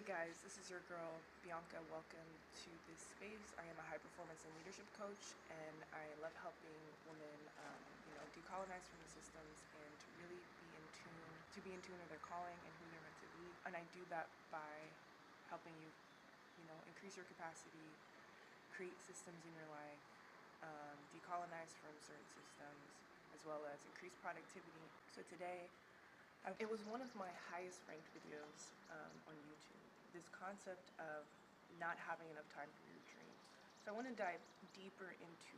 guys, this is your girl Bianca. Welcome to this space. I am a high performance and leadership coach, and I love helping women, decolonize from the systems and to really be in tune with their calling and who they're meant to be. And I do that by helping you, increase your capacity, create systems in your life, decolonize from certain systems, as well as increase productivity. So today, it was one of my highest ranked videos on YouTube, this concept of not having enough time for your dreams. So I want to dive deeper into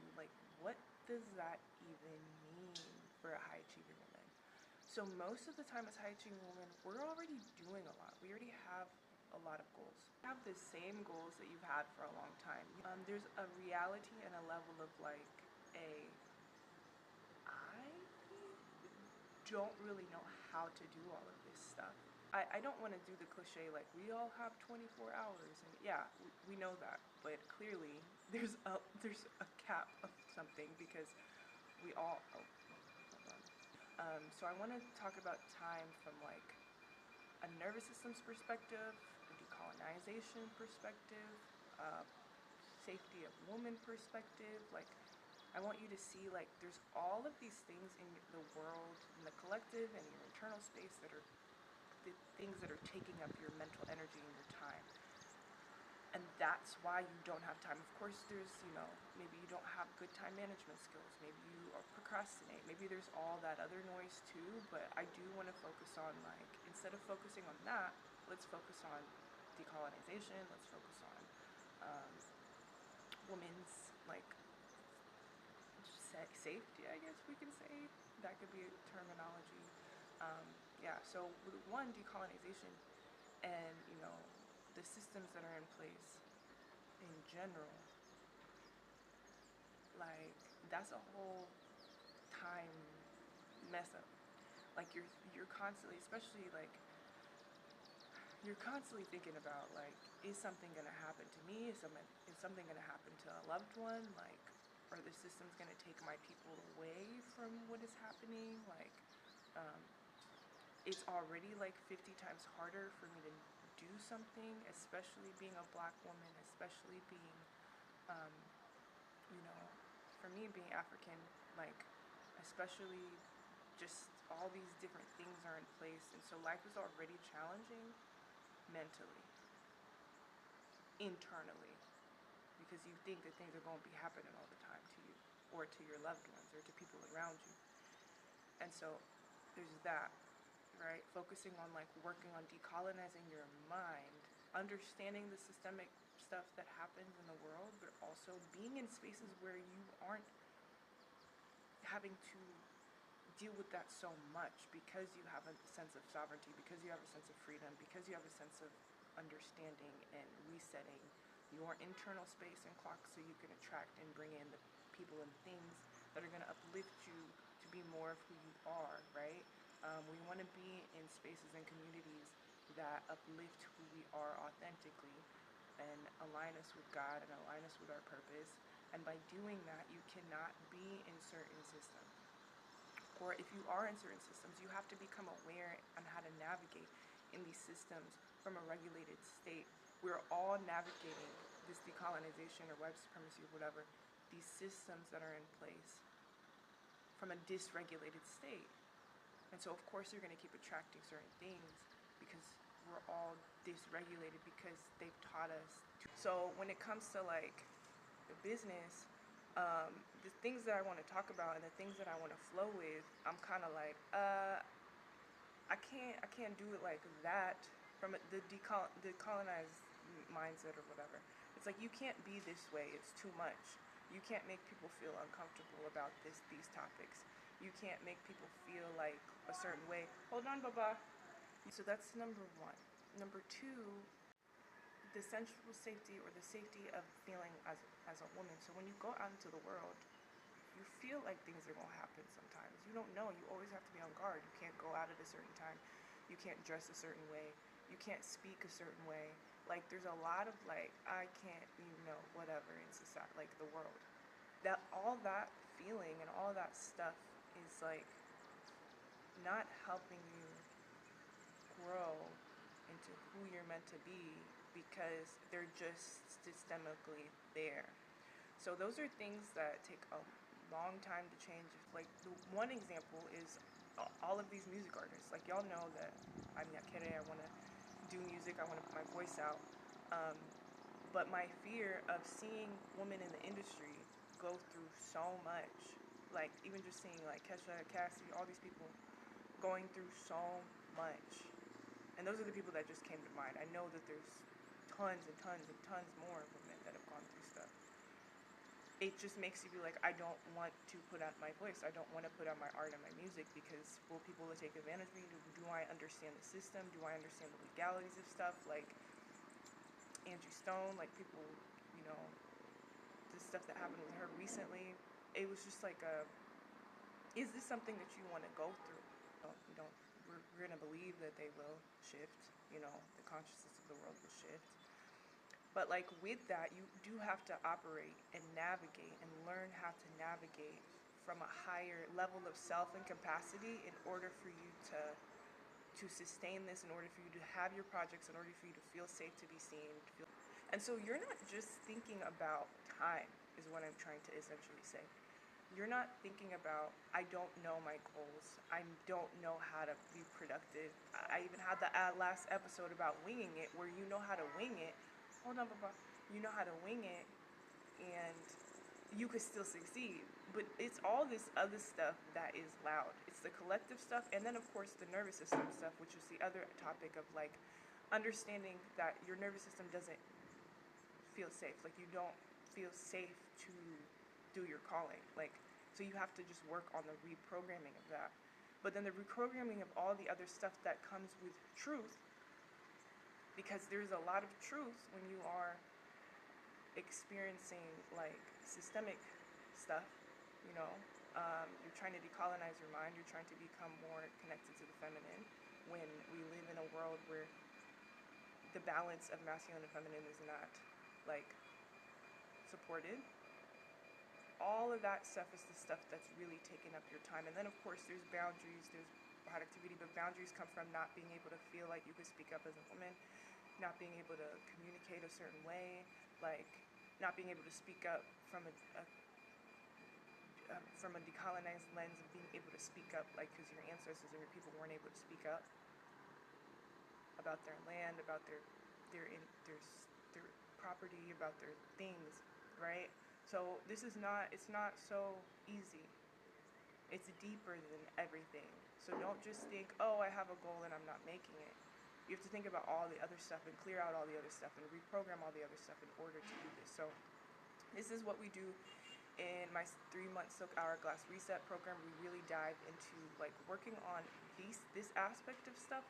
what does that even mean for a high achieving woman? So most of the time as high achieving women, we're already doing a lot. We already have a lot of goals. You have the same goals that you've had for a long time. There's a reality and a level of I don't really know how to do all of this stuff. I don't want to do the cliche we all have 24 hours, and yeah, we know that, but clearly there's a cap of something because we all hold on. So I want to talk about time from a nervous system's perspective, a decolonization perspective, safety of woman perspective. I want you to see there's all of these things in the world, in the collective and your internal space that are the things that are taking up your mental energy and your time. And that's why you don't have time. Of course, there's, maybe you don't have good time management skills. Maybe you procrastinate. Maybe there's all that other noise too, but I do want to focus on instead of focusing on that, let's focus on decolonization. Let's focus on women's safety, I guess we can say. That could be a terminology. So with one, decolonization and, the systems that are in place in general, that's a whole time mess up. You're constantly, especially you're constantly thinking about is something gonna happen to me? Is something gonna happen to a loved one? Are the systems gonna take my people away from what is happening? It's already 50 times harder for me to do something, especially being a black woman, especially being, for me being African, especially just all these different things are in place. And so life is already challenging mentally, internally, because you think that things are going to be happening all the time to you or to your loved ones or to people around you. And so there's that, right? Focusing on working on decolonizing your mind, understanding the systemic stuff that happens in the world, but also being in spaces where you aren't having to deal with that so much because you have a sense of sovereignty, because you have a sense of freedom, because you have a sense of understanding and resetting your internal space and clock so you can attract and bring in the people and things that are going to uplift you to be more of who you are, right? We want to be in spaces and communities that uplift who we are authentically and align us with God and align us with our purpose. And by doing that, you cannot be in certain systems. Or if you are in certain systems, you have to become aware on how to navigate in these systems from a regulated state. We're all navigating this decolonization or white supremacy or whatever, these systems that are in place from a dysregulated state. And so of course you're going to keep attracting certain things because we're all dysregulated because they've taught us to. So when it comes to the business, the things that I want to talk about and the things that I want to flow with, I'm kind of I can't do it like that from the decolonized mindset or whatever. It's you can't be this way. It's too much. You can't make people feel uncomfortable about these topics. You can't make people feel a certain way. Hold on, Baba. So that's number one. Number two, the sensual safety or the safety of feeling as a woman. So when you go out into the world, you feel like things are going to happen sometimes. You don't know. You always have to be on guard. You can't go out at a certain time. You can't dress a certain way. You can't speak a certain way. There's a lot of I can't, whatever in society, the world. All that feeling and all that stuff is not helping you grow into who you're meant to be because they're just systemically there. So those are things that take a long time to change. Like the one example is all of these music artists. Like y'all know that I'm Nakere, I want to do music, I want to put my voice out. But my fear of seeing women in the industry go through so much, like even just seeing like Kesha, Cassie, all these people going through so much. And those are the people that just came to mind. I know that there's tons and tons and tons more women that have gone through stuff. It just makes you be like, I don't want to put out my voice. I don't want to put out my art and my music because will people take advantage of me? Do I understand the system? Do I understand the legalities of stuff? Like Angie Stone, like people, you know, the stuff that happened with her recently. It was just like is this something that you want to go through? We're going to believe that they will shift, you know, the consciousness of the world will shift. But like with that, you do have to operate and navigate and learn how to navigate from a higher level of self and capacity in order for you to sustain this, in order for you to have your projects, in order for you to feel safe to be seen. And so you're not just thinking about time, is what I'm trying to essentially say. You're not thinking about, I don't know my goals. I don't know how to be productive. I even had the last episode about winging it, where you know how to wing it. Hold on, Papa. You know how to wing it, and you could still succeed. But it's all this other stuff that is loud. It's the collective stuff, and then of course the nervous system stuff, which is the other topic of like understanding that your nervous system doesn't feel safe. Like you don't feel safe to do your calling. Like, so you have to just work on the reprogramming of that. But then the reprogramming of all the other stuff that comes with truth, because there's a lot of truth when you are experiencing like systemic stuff, you know. You're trying to decolonize your mind, you're trying to become more connected to the feminine when we live in a world where the balance of masculine and feminine is not like supported. All of that stuff is the stuff that's really taking up your time. And then of course there's boundaries, there's productivity, but boundaries come from not being able to feel like you could speak up as a woman, not being able to communicate a certain way, like not being able to speak up from a decolonized lens of being able to speak up, like because your ancestors or your people weren't able to speak up about their land, about their property, about their things, right? So this is not, it's not so easy. It's deeper than everything. So don't just think, oh, I have a goal and I'm not making it. You have to think about all the other stuff and clear out all the other stuff and reprogram all the other stuff in order to do this. So this is what we do in my 3-month SilkHourglass reset program. We really dive into like working on this aspect of stuff,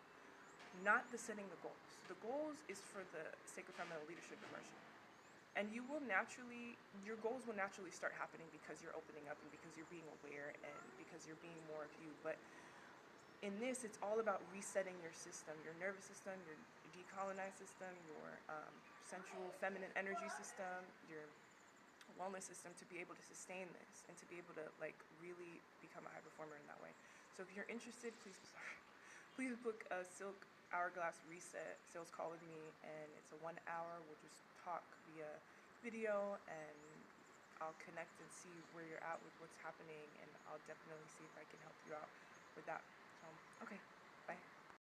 not the setting the goals. The goals is for the Sacred Feminine Leadership Immersion. And you will naturally, your goals will naturally start happening because you're opening up and because you're being aware and because you're being more of you. But in this, it's all about resetting your system, your nervous system, your decolonized system, your sensual feminine energy system, your wellness system, to be able to sustain this and to be able to like really become a high performer in that way. So if you're interested, please book a SilkHourglass reset sales call with me, and it's a 1 hour. We'll just talk via video and I'll connect and see where you're at with what's happening, and I'll definitely see if I can help you out with that. So, okay.